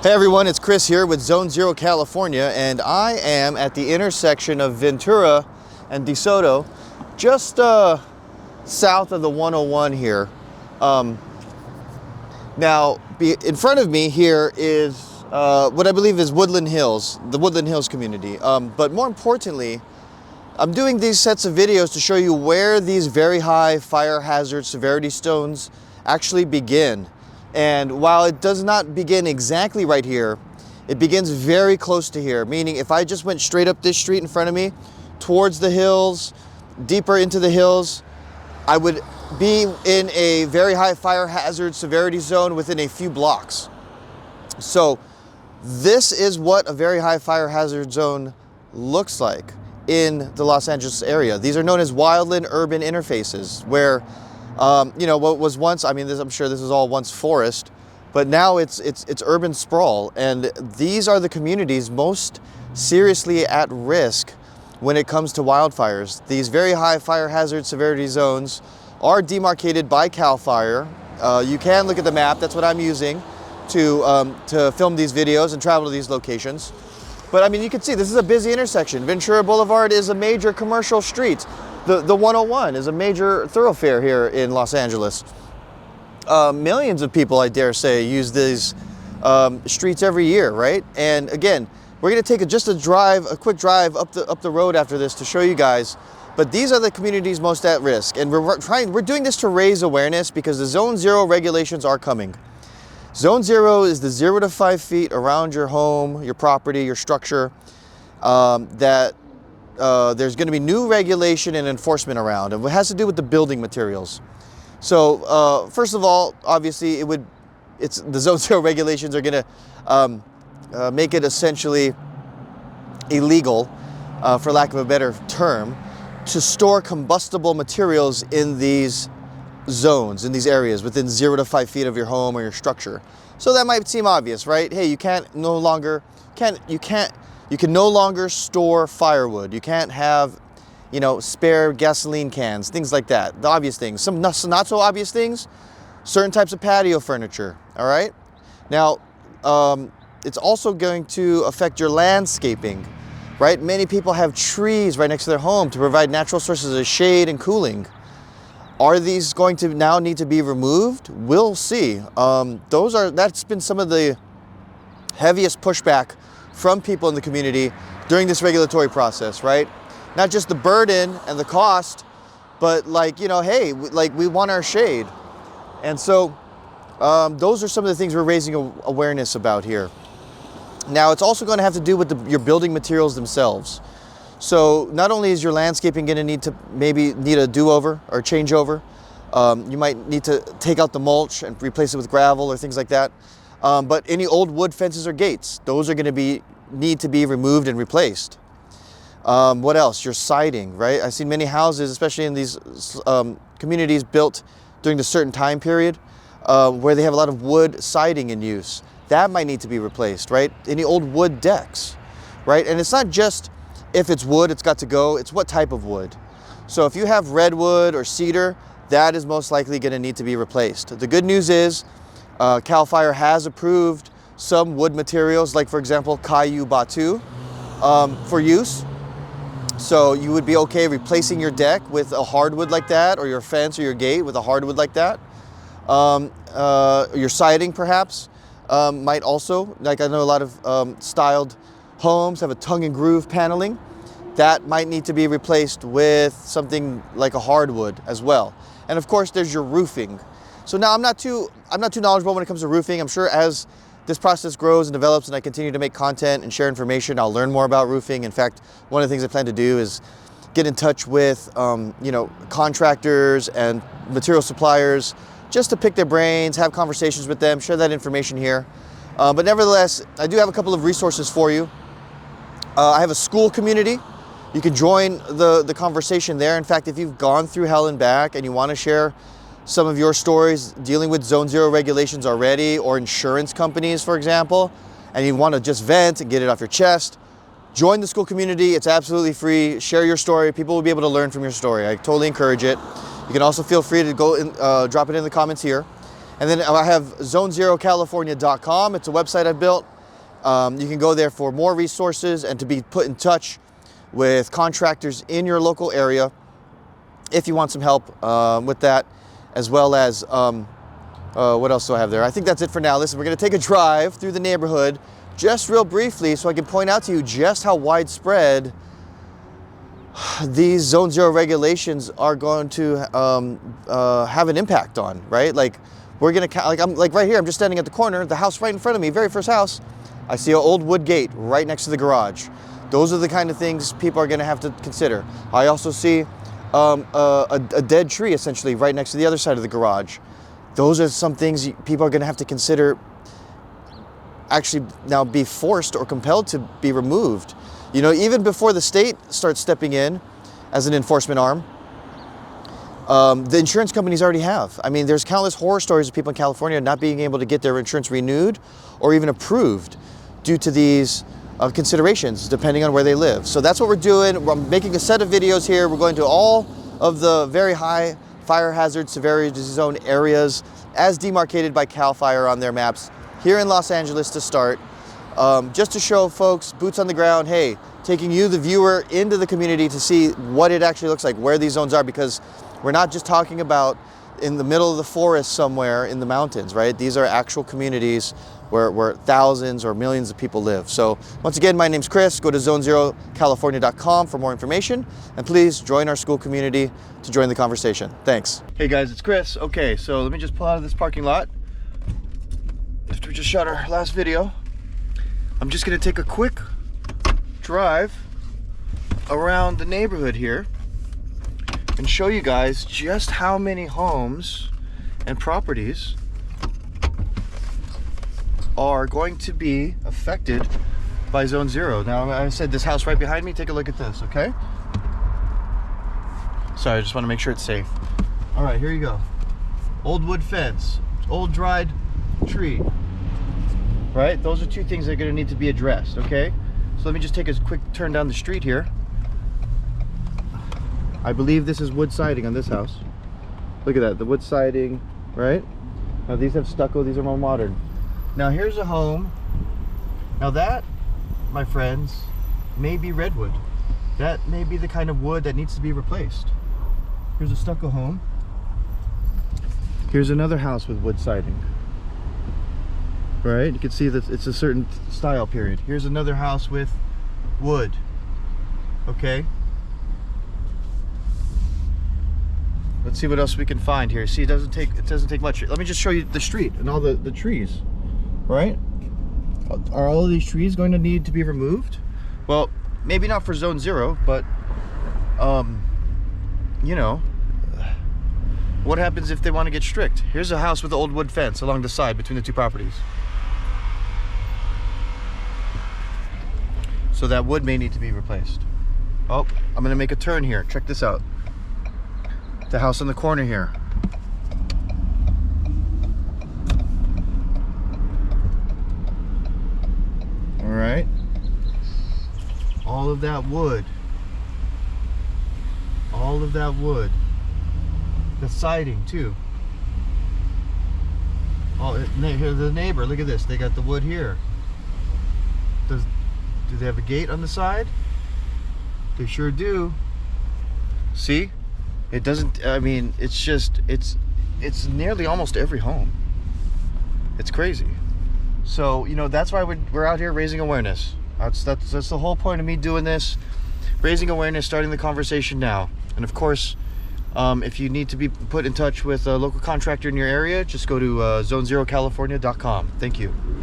Hey everyone, it's Chris here with Zone Zero California, and I am at the intersection of Ventura and DeSoto, just south of the 101 here. Now, in front of me here is what I believe is Woodland Hills, the Woodland Hills community. But more importantly, I'm doing these sets of videos to show you where these very high fire hazard severity zones actually begin. And while it does not begin exactly right here, it begins very close to here, meaning if I just went straight up this street in front of me, towards the hills, deeper into the hills, I would be in a very high fire hazard severity zone within a few blocks. So this is what a very high fire hazard zone looks like in the Los Angeles area. These are known as wildland urban interfaces, where you know, what was once, I'm sure this was all once forest, but now it's urban sprawl. And these are the communities most seriously at risk when it comes to wildfires. These very high fire hazard severity zones are demarcated by CAL FIRE. You can look at the map. That's what I'm using to film these videos and travel to these locations. But I mean, you can see this is a busy intersection. Ventura Boulevard is a major commercial street. The 101 is a major thoroughfare here in Los Angeles. Millions of people, I dare say, use these streets every year, right? And again, we're going to take a quick drive up the road after this to show you guys. But these are the communities most at risk, and we're doing this to raise awareness because the Zone Zero regulations are coming. Zone Zero is the 0 to 5 feet around your home, your property, your structure that there's going to be new regulation and enforcement around, and it has to do with the building materials. So first of all, obviously the Zone Zero regulations are going to make it essentially illegal, for lack of a better term, to store combustible materials in these zones, in these areas within 0 to 5 feet of your home or your structure. So that might seem obvious, right? Hey, you can no longer store firewood. You can't have, you know, spare gasoline cans, things like that. The obvious things. Some not so obvious things, certain types of patio furniture, all right? Now, it's also going to affect your landscaping, right? Many people have trees right next to their home to provide natural sources of shade and cooling. Are these going to now need to be removed? We'll see. That's been some of the heaviest pushback from people in the community during this regulatory process, right? Not just the burden and the cost, but like, you know, hey, we want our shade. And so those are some of the things we're raising awareness about here. Now, it's also going to have to do with your building materials themselves. So not only is your landscaping going to need a do-over or changeover, you might need to take out the mulch and replace it with gravel or things like that. But any old wood fences or gates, those are going to need to be removed and replaced. What else? Your siding, right? I've seen many houses, especially in these communities built during a certain time period, where they have a lot of wood siding in use. That might need to be replaced, right? Any old wood decks, right? And it's not just if it's wood, it's got to go. It's what type of wood. So if you have redwood or cedar, that is most likely going to need to be replaced. The good news is CAL FIRE has approved some wood materials, like for example, Kayu Batu, for use. So you would be okay replacing your deck with a hardwood like that, or your fence or your gate with a hardwood like that. Your siding perhaps might also, like I know a lot of styled homes have a tongue and groove paneling. That might need to be replaced with something like a hardwood as well. And of course, there's your roofing. So now I'm not too knowledgeable when it comes to roofing. I'm sure as this process grows and develops and I continue to make content and share information, I'll learn more about roofing. In fact, one of the things I plan to do is get in touch with you know, contractors and material suppliers just to pick their brains, have conversations with them, share that information here. But nevertheless, I do have a couple of resources for you. I have a Skool community. You can join the conversation there. In fact, if you've gone through hell and back and you want to share some of your stories dealing with Zone Zero regulations already, or insurance companies, for example, and you want to just vent and get it off your chest, join the Skool community. It's absolutely free. Share your story. People will be able to learn from your story. I totally encourage it. You can also feel free to go and drop it in the comments here. And then I have zonezerocalifornia.com. It's a website I built. You can go there for more resources and to be put in touch with contractors in your local area if you want some help with that, as well as what else do I have there? I think that's it for now. Listen, we're going to take a drive through the neighborhood just real briefly so I can point out to you just how widespread these Zone 0 regulations are going to have an impact on, right? Like, we're going to, like, I'm like right here, I'm just standing at the corner, the house right in front of me, very first house, I see an old wood gate right next to the garage. Those are the kind of things people are going to have to consider. I also see a dead tree essentially right next to the other side of the garage. Those are some things people are going to have to consider, actually now be forced or compelled to be removed. You know, even before the state starts stepping in as an enforcement arm, the insurance companies already have. I mean, there's countless horror stories of people in California not being able to get their insurance renewed or even approved due to these considerations, depending on where they live. So that's what we're doing. We're making a set of videos here. We're going to all of the very high fire hazard severity zone areas as demarcated by CAL FIRE on their maps here in Los Angeles to start. Just to show folks, boots on the ground, hey, taking you, the viewer, into the community to see what it actually looks like, where these zones are, because we're not just talking about in the middle of the forest somewhere in the mountains, right? These are actual communities where thousands or millions of people live. So once again, my name's Chris. Go to zonezerocalifornia.com for more information, and please join our Skool community to join the conversation. Thanks. Hey guys, it's Chris. Okay, so let me just pull out of this parking lot after we just shot our last video. I'm just gonna take a quick drive around the neighborhood here and show you guys just how many homes and properties are going to be affected by Zone 0. Now, I said this house right behind me, take a look at this, okay? Sorry, I just want to make sure it's safe. All right, here you go. Old wood fence, old dried tree, right? Those are two things that are going to need to be addressed, okay? So let me just take a quick turn down the street here. I believe this is wood siding on this house. Look at that, the wood siding, right? Now these have stucco, these are more modern. Now here's a home. Now that, my friends, may be redwood. That may be the kind of wood that needs to be replaced. Here's a stucco home. Here's another house with wood siding. Right? You can see that it's a certain style period. Here's another house with wood. Okay? Let's see what else we can find here. See, it doesn't take much. Let me just show you the street and all the trees. Right? Are all of these trees going to need to be removed? Well, maybe not for Zone 0, but you know, what happens if they want to get strict? Here's a house with an old wood fence along the side between the two properties. So that wood may need to be replaced. Oh, I'm gonna make a turn here. Check this out. The house on the corner here. All right. All of that wood. All of that wood. The siding too. Oh, here's the neighbor. Look at this. They got the wood here. Do they have a gate on the side? They sure do. See? It doesn't, I mean, it's just, it's nearly almost every home. It's crazy. So, you know, that's why we're out here raising awareness. That's the whole point of me doing this. Raising awareness, starting the conversation now. And of course, if you need to be put in touch with a local contractor in your area, just go to zonezerocalifornia.com. Thank you.